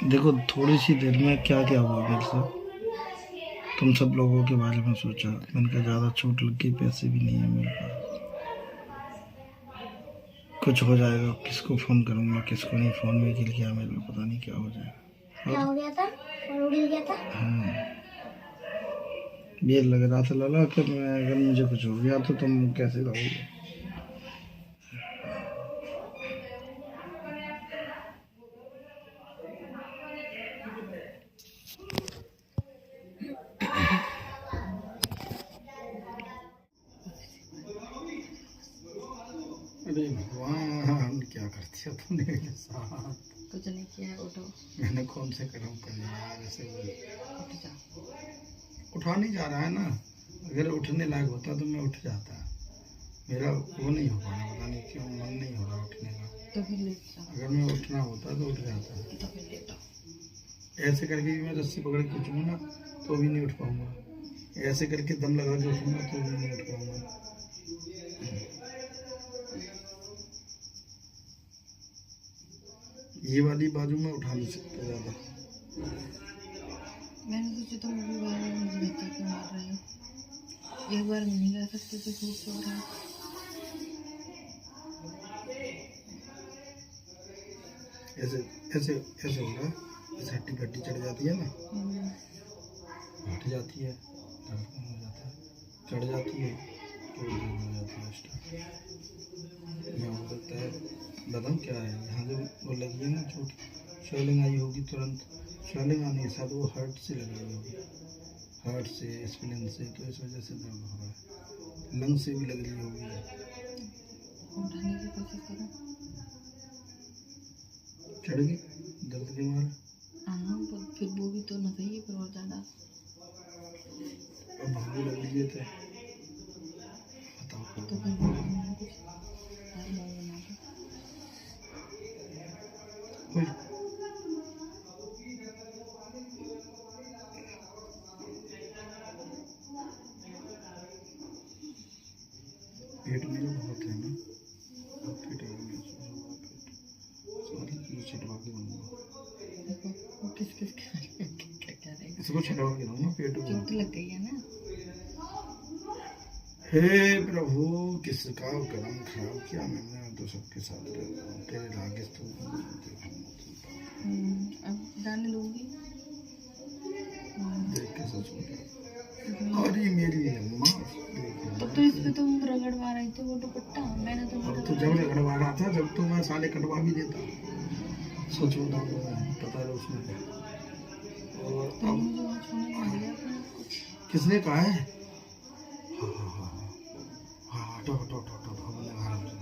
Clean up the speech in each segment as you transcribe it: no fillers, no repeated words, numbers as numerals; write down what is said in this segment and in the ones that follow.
देखो थोड़ी सी देर में क्या क्या हुआ मेरे से, तुम सब लोगों के बारे में सोचा। मैंने कहा ज़्यादा चोट लग गई, पैसे भी नहीं है मेरे पास, कुछ हो जाएगा, किसको फ़ोन करूँगा किसको नहीं। फ़ोन में गिर गया मेरे, पता नहीं क्या हो जाएगा। क्या हो गया था? और गिर गया था? हाँ, ये लग रहा था लाला कि मैं अगर मुझे कुछ हो गया तो तुम कैसे रहोगे। अरे भगवान, क्या करती हो तुमने मेरे साथ? कुछ नहीं किया। उठो। मैंने कौन से कर्म कर लिया यार ऐसे? उठ जा। उठा नहीं जा रहा है ना, अगर उठने लायक होता तो मैं उठ जाता। मेरा वो नहीं हो पा रहा, पता नहीं क्यों मन नहीं हो रहा उठने का। तो फिर लेट जाओ। अगर मैं उठना होता तो उठ जाता। तो फिर लेट आओ। ऐसे करके भी मैं रस्सी पकड़ के उठूंगा ना तो भी नहीं उठ पाऊंगा, ऐसे करके दम लगा के उठूंगा तो भी नहीं उठ पाऊंगा। ये वाली बाजू में उठा नहीं सकता ज़्यादा। मैंने सोचा तुम अभी बार बार मुझे धक्का क्यों मार रहे हो? एक बार नहीं जा सकते तो झूठ सो रहा है। ऐसे ऐसे ऐसे हो रहा है, ऐसे हड्डी गड्डी चढ़ जाती है ना, हट जाती है, दर्द कम हो जाता है, चढ़ जाती है तो दर्द हो जाता है स्टार्ट। यहाँ हो सकता है, बताऊँ क्या है, यहाँ जो वो लगी है ना चोट, स्वेलिंग आई होगी तुरंत। स्वेलिंग आने के साथ वो हार्ट से लग रही होगी, हार्ट से, स्प्लीन से, तो इस वजह से दर्द हो रहा है। लंग से भी लग रही होगी। उठाने की कोशिश करो। चढ़ गई दर्द के मारे। हाँ, फिर वो भी तो ना सही है, फिर और ज़्यादा। अब भागने लग लीजिए तो बताओ। तो फिर कुछ बना दो। कोई पेट मेरा बहुत है ना, पेट है मेरा, पेट छटवा के दूंगा। किस किस क्या रहेगा? इसको छटवा के दूंगा पेट को। चोट लग गई है ना। हे प्रभु, किसका कर्म खराब किया मैंने, तो सबके साथ रहता हूँ, तेरे लागे तो अब जाने दूंगी। देख के सच में, और ये मेरी अम्मा। तब तो इस पे तुम रगड़वा रही थी वो दुपट्टा, मैंने तो अब तो जब रगड़वा रहा था, जब तो मैं साले कटवा भी देता, सच बताऊँ तो मैं पता है उसमें। और अब किसने कहा है? हाँ हाँ हाँ हाँ, हटो हटो हटो हटो, हमने आराम से।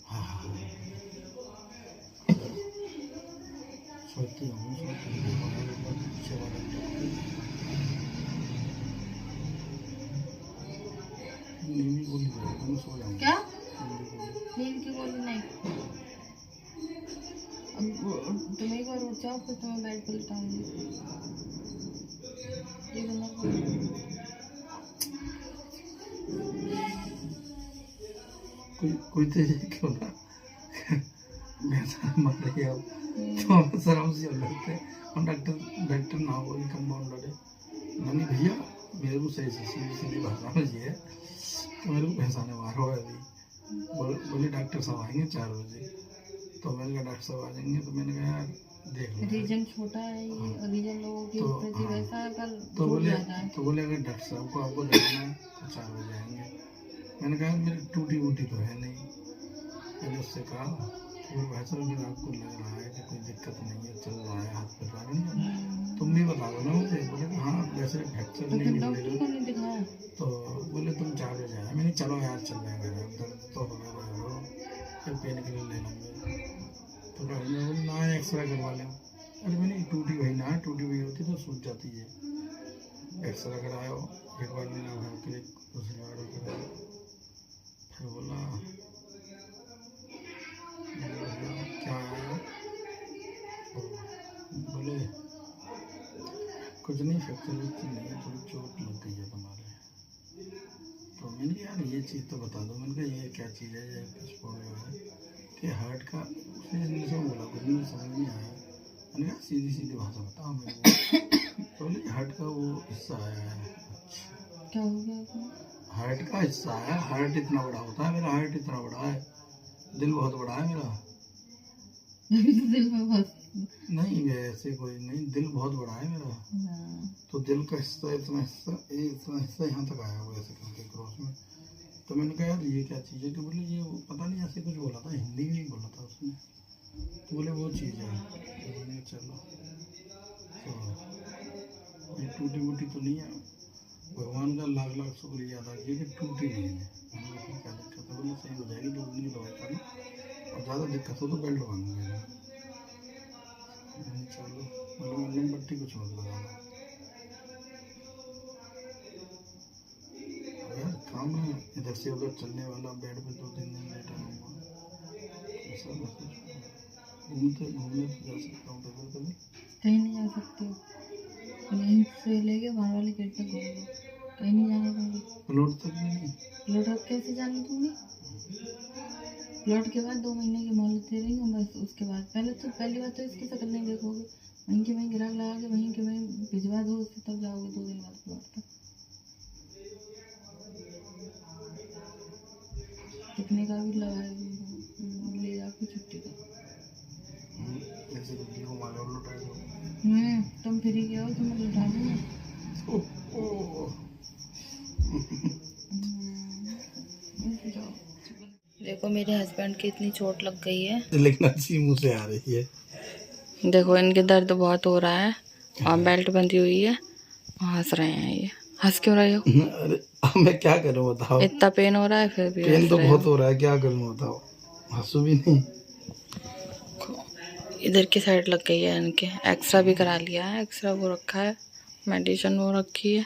हाँ हाँ हाँ, सोचती हूँ क्या नींद की गोली नहीं। अब तुम एक बार उठ जाओ, फिर तुम्हें बेड पर लिटाऊंगी। ये करना कोई तेरे क्यों ना मैं मर रही अब तो शर्म से लगते और डॉक्टर ना बोली कंपाउंडर है, मैंने भैया मेरे को सही सीधी सीधी भाषा में ये है तो मेरे को पहचाने मारो है अभी। बोले डॉक्टर साहब आएंगे 4 बजे, तो मैंने कहा डॉक्टर साहब आ जाएंगे, तो मैंने कहा यार देख लो रीजन छोटा है, हाँ। रीजन लोगों के प्रति वैसा अगर तो बोले अगर डॉक्टर साहब को आपको जाना है तो 4 बजे आएंगे। मैंने कहा मेरी टूटी वूटी तो है नहीं, मैंने उससे कहा फिर वैसा भी आपको लग रहा है कि कोई दिक्कत नहीं है, चल रहा है, हाथ पैर रहा नहीं, तुम भी बता दो ना मुझे। बोले हाँ वैसे फ्रैक्चर नहीं निकलेगा, तो बोले तुम 4 बजे आए। मैंने चलो यार चल जाएंगे, दर्द तो होगा, फिर पेन किलर ले लेंगे। तो बोले ना एक्सरे करवा लें। अरे मैंने टूटी हुई ना, टूटी हुई होती तो सूझ जाती है, एक्सरे कराओ, एक बार लेना घर के लिए, दूसरी बार कराओ। फिर बोला क्या आया, बोले कुछ नहीं, फ्रैक्चर नहीं, थोड़ी चोट लग गई है तुम्हारे। तो मैंने कहा यार ये चीज़ तो बता दो। मैंने कहा ये क्या चीज़ है, ये पासपोर्ट जो है कि हार्ट का, उसने इंग्लिश में बोला, कुछ मुझे समझ नहीं आया। मैंने कहा सीधी सीधी भाषा बताओ मेरे को। तो बोले हार्ट का वो हिस्सा आया है। क्या हो गया उसमें? हार्ट का हिस्सा है, हार्ट इतना बड़ा होता है, मेरा हार्ट इतना बड़ा है, दिल बहुत बड़ा है मेरा। अभी तो दिल में बहुत नहीं ऐसे कोई नहीं, दिल बहुत बड़ा है मेरा। तो दिल का हिस्सा इतना हिस्सा यहाँ तक आया हुआ ऐसे करके क्रॉस में। तो मैंने कहा यार ये क्या चीज़ है? कि बोले ये वो पता नहीं ऐसे कुछ बोला था, हिंदी में नहीं बोला था उसने। तो बोले वो चीज़ है। तो मैंने चलो तो ये टूटी वूटी तो नहीं है, भगवान का लाख लाख शुक्रिया अदा किया कि टूटी नहीं है। मैंने कहा क्या दिक्कत है? बोले सही हो जाएगी, 2 दिन की दवाई खानी, और ज़्यादा दिक्कत हो तो बेल्ट बांधूंगा। चलो मलहम पट्टी कुछ मत लगाना यार, काम है इधर से उधर चलने वाला, बेड पे 2-3 दिन लेटा रहूँगा ऐसा बस। घूमने तो जा सकता हूँ कभी कभी। कहीं नहीं जा सकते हो, यहीं से लेके बाहर वाली गेट तक घूमो, कहीं नहीं जाना तुम्हें। प्लॉट तक भी नहीं। प्लॉट कैसे जाना तुम्हें? प्लॉट के बाद 2 महीने की मोहलत दे रही हूँ बस। उसके बाद पहली बात तो इसकी शक्ल नहीं देखोगे, वहीं के वहीं गिराक लगा के वहीं के वहीं भिजवा दो उससे, तब जाओगे 2 दिन बाद प्लॉट तक। कितने का भी लगाए ले जाके छुट्टी का। ऐसे दीदी को मारो लुटा दो। तुम फ्री गए हो, तुम्हें लुटा दूंगा। देखो मेरे हस्बैंड की इतनी चोट लग गई है, लेकिन अच्छी मुँह से आ रही है। देखो इनके दर्द बहुत हो रहा है और बेल्ट बंधी हुई है, हंस रहे हैं ये। हंस क्यों रहे हो? अरे अब मैं क्या करूँ बताओ, इतना पेन हो रहा है फिर भी पेन तो बहुत हो रहा है, क्या करूँ बताओ, हंसू भी नहीं। इधर की साइड लग गई है इनके। एक्सरा भी करा लिया है, एक्सरा वो रखा है, मेडिसिन वो रखी है।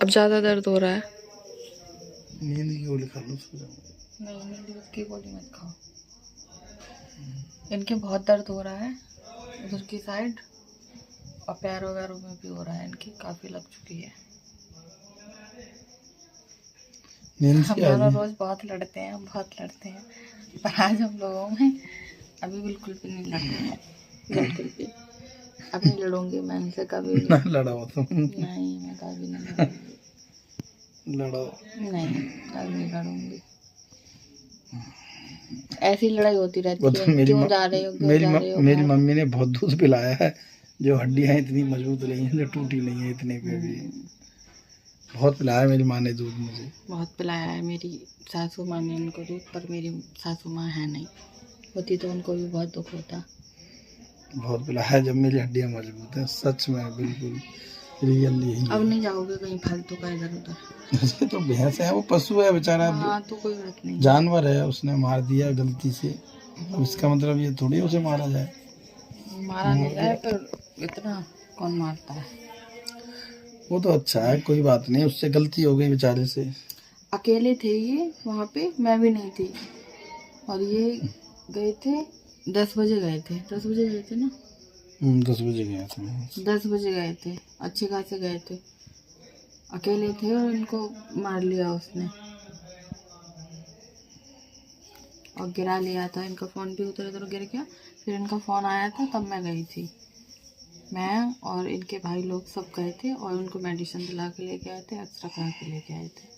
अब ज़्यादा दर्द हो रहा है। नींद की गोली खा लो, सो जाऊंगा। नहीं नींद की गोली मत खाओ, इनके बहुत दर्द हो रहा है उधर की साइड, और पैरों वैरों में भी हो रहा है इनकी, काफ़ी लग चुकी है। हम दोनों रोज बहुत लड़ते हैं पर आज हम लोगों में अभी बिल्कुल भी नहीं लड़ रहे हैं, बिल्कुल भी। अब नहीं लड़ूंगी मैं इनसे कभी भी। ना लड़ाओ तुम। नहीं मैं कभी नहीं लड़ूंगी, लड़ाओ नहीं कभी नहीं लड़ूंगी। ऐसी लड़ाई होती रहती वो है, तो क्यों जा रहे हो, क्यों जा रहे हो। मेरी मम्मी ने बहुत दूध पिलाया है, जो हड्डियां इतनी मजबूत नहीं है, जो टूटी नहीं है इतने पे भी। बहुत पिलाया मेरी माँ ने दूध, मुझे बहुत पिलाया है मेरी सासू माँ ने इनको दूध, पर मेरी सासू माँ है नहीं, होती तो उनको भी बहुत दुख होता। बहुत पिलाया है, जब मेरी हड्डियां मजबूत हैं, सच में बिल्कुल रियल यही अब नहीं जाओगे कहीं फालतू का इधर उधर। है। तो भैंस है, वो पशु है बेचारा, हाँ तो कोई बात नहीं, जानवर है, उसने मार दिया गलती से, अब इसका मतलब ये थोड़ी उसे मारा जाए। मारा नहीं जाए, पर इतना कौन मारता है। वो तो अच्छा है, कोई बात नहीं, उससे गलती हो गई बेचारे से। अकेले थे ये वहाँ पे, मैं भी नहीं थी, और ये गए थे 10 बजे गए थे, 10 बजे गए थे ना। 10 बजे गया था मैं। 10 बजे गए थे, अच्छे खासे गए थे, अकेले थे और इनको मार लिया उसने और गिरा लिया था। इनका फ़ोन भी उधर उधर गिर गया, फिर इनका फ़ोन आया था तब मैं गई थी। मैं और इनके भाई लोग सब गए थे और उनको मेडिसिन दिला के लेके आए थे, एक्सरा करा के लेके आए थे।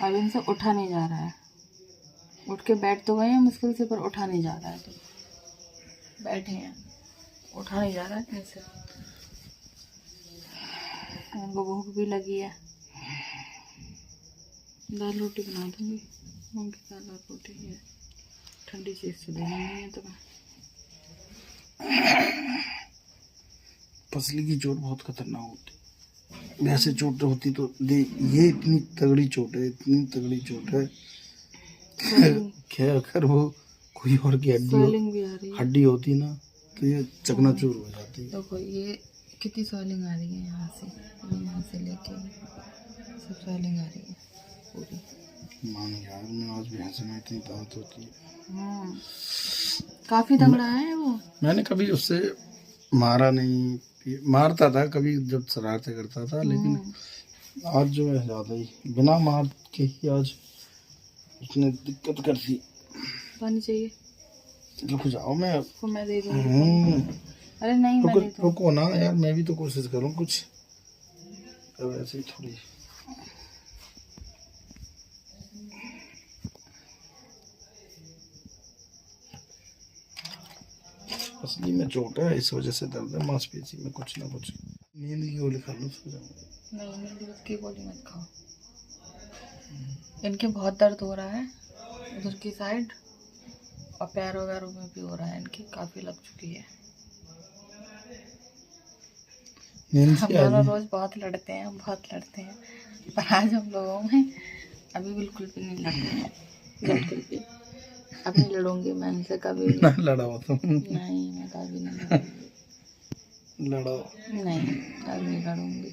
अब इनसे उठा नहीं जा रहा है, उठ के बैठ तो गए हैं मुश्किल से, पर उठा नहीं जा रहा है। तो बैठे हैं, उठा नहीं जा रहा है इनसे। इनको भूख भी लगी है, दाल रोटी बना दूँगी, मूंग की दाल और रोटी है, ठंडी चीज़ तो देनी नहीं है तुम्हें। पसली की चोट बहुत खतरनाक होती, वैसे चोट होती तो दे, ये इतनी तगड़ी चोट है, इतनी तगड़ी चोट है। अगर वो कोई और की हड्डी होती ना तो ये चकनाचूर हो जाती। देखो ये कितनी स्वेलिंग आ रही है यहाँ से लेके सब स्वेलिंग आ रही है पूरी। मान यार मैं आज भैंस में इतनी ताकत होती है। काफी तगड़ा है वो। मैंने कभी उससे मारा नहीं, मारता था कभी जब शरारतें करता था, लेकिन आज जो है ज़्यादा ही बिना मार के ही आज उसने दिक्कत कर दी। पानी चाहिए रुक जाओ, मैं आपको, मैं दे दूँगी। अरे नहीं, मैं नहीं रुको ना यार, मैं भी तो कोशिश करूँ कुछ, अब ऐसे ही थोड़ी। असली में चोट है, इस वजह से दर्द है मांसपेशी में, कुछ ना कुछ। नींद की गोली खा लो, सो जाऊंगा। नहीं, नींद की गोली मत खाओ। इनके बहुत दर्द हो रहा है उधर की साइड, और पैर वगैरह में भी हो रहा है, इनकी काफ़ी लग चुकी है। हम दोनों रोज बहुत लड़ते हैं, पर आज हम लोगों में अभी बिल्कुल भी नहीं लड़ते हैं, बिल्कुल भी। अब नहीं लड़ूंगी मैं इनसे कभी भी। ना लड़ाओ तुम। नहीं, मैं कभी नहीं लड़ूंगी। लड़ाओ नहीं, कभी नहीं लड़ूंगी।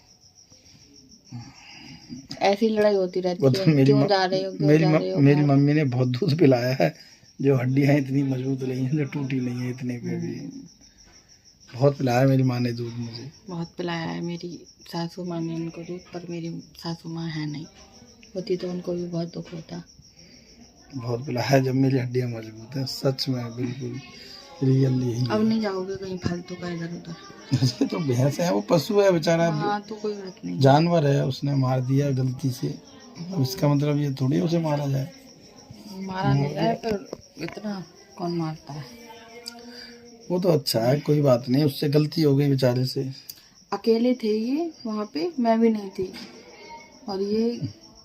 ऐसी लड़ाई होती रहती है, क्यों जा रहे हो, क्यों जा रहे हो। मेरी मम्मी ने बहुत दूध पिलाया है, जो हड्डियां इतनी मजबूत नहीं है, जो टूटी नहीं है इतने पे भी। बहुत पिलाया है मेरी माँ ने दूध, मुझे बहुत पिलाया है मेरी सासू माँ ने इनको दूध, पर मेरी सासू माँ है नहीं, होती तो उनको भी बहुत दुख होता। बहुत पिलाया है, जब मेरी हड्डियां मजबूत हैं, सच में बिल्कुल रियल यही। अब नहीं जाओगे कहीं फालतू का इधर उधर। तो भैंस है, वो पशु है बेचारा। हाँ, तो कोई बात नहीं, जानवर है, उसने मार दिया गलती से, अब इसका मतलब ये थोड़ी उसे मारा जाए। मारा नहीं जाए, पर इतना कौन मारता है। वो तो अच्छा है, कोई बात नहीं, उससे गलती हो गई बेचारे से। अकेले थे ये वहाँ पे, मैं भी नहीं थी, और ये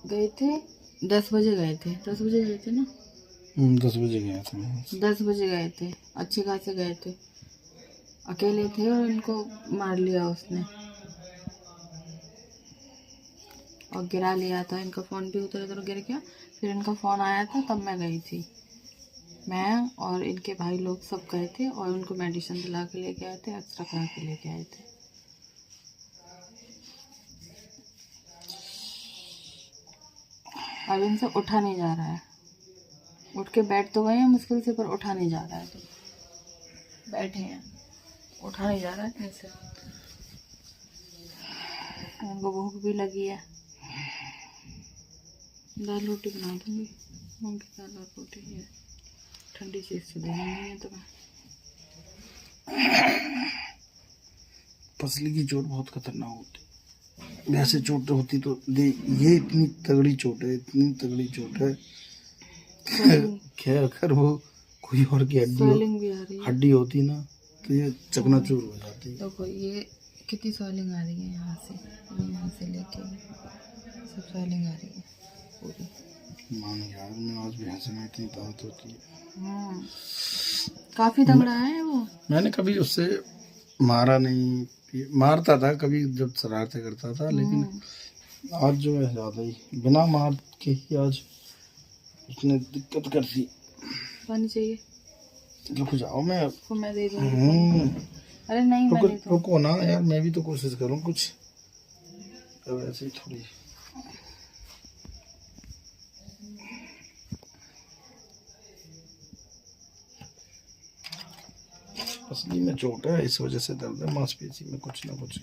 गए थे 10 बजे गए थे, 10 बजे गए थे ना। 10 बजे गए थे। 10 बजे गए थे, अच्छे खासे गए थे, अकेले थे, और इनको मार लिया उसने और गिरा लिया था। इनका फ़ोन भी उधर उधर गिर गया, फिर इनका फ़ोन आया था, तब मैं गई थी। मैं और इनके भाई लोग सब गए थे, और उनको मेडिसिन दिला के लेके आए थे, एक्सरा करा के लेके आए थे। अब इनसे उठा नहीं जा रहा है, उठ के बैठ तो गए हैं मुश्किल से, पर उठा नहीं जा रहा है, तो बैठे हैं, उठा नहीं जा रहा है इनसे। इनको भूख भी लगी है, दाल रोटी बना दूंगी, मूंग की दाल और रोटी है, ठंडी चीज़ से देनी नहीं है। तो पसली की चोट बहुत खतरनाक होती है, वैसे चोट होती तो दे, ये इतनी तगड़ी चोट है, इतनी तगड़ी चोट है। खैर अगर वो कोई और की हड्डी होती ना, तो ये चकनाचूर हो जाती। देखो ये कितनी स्वेलिंग आ रही है, यहाँ से लेके सब स्वेलिंग आ रही है पूरी। मान यार, मैं आज भी हंसे में इतनी दर्द होती है। काफी तगड़ा है वो। मैंने कभी उससे मारा नहीं, मारता था कभी जब शरारतें करता था, लेकिन आज जो है ज़्यादा ही बिना मार के ही आज उसने दिक्कत कर दी। पानी चाहिए रुक जाओ, मैं आपको, मैं दे दूँगी। अरे नहीं, मैं नहीं रुको ना यार, मैं भी तो कोशिश करूँ कुछ, अब ऐसे ही थोड़ी। असली में चोट है, इस वजह से दर्द है मांसपेशी में, कुछ ना कुछ।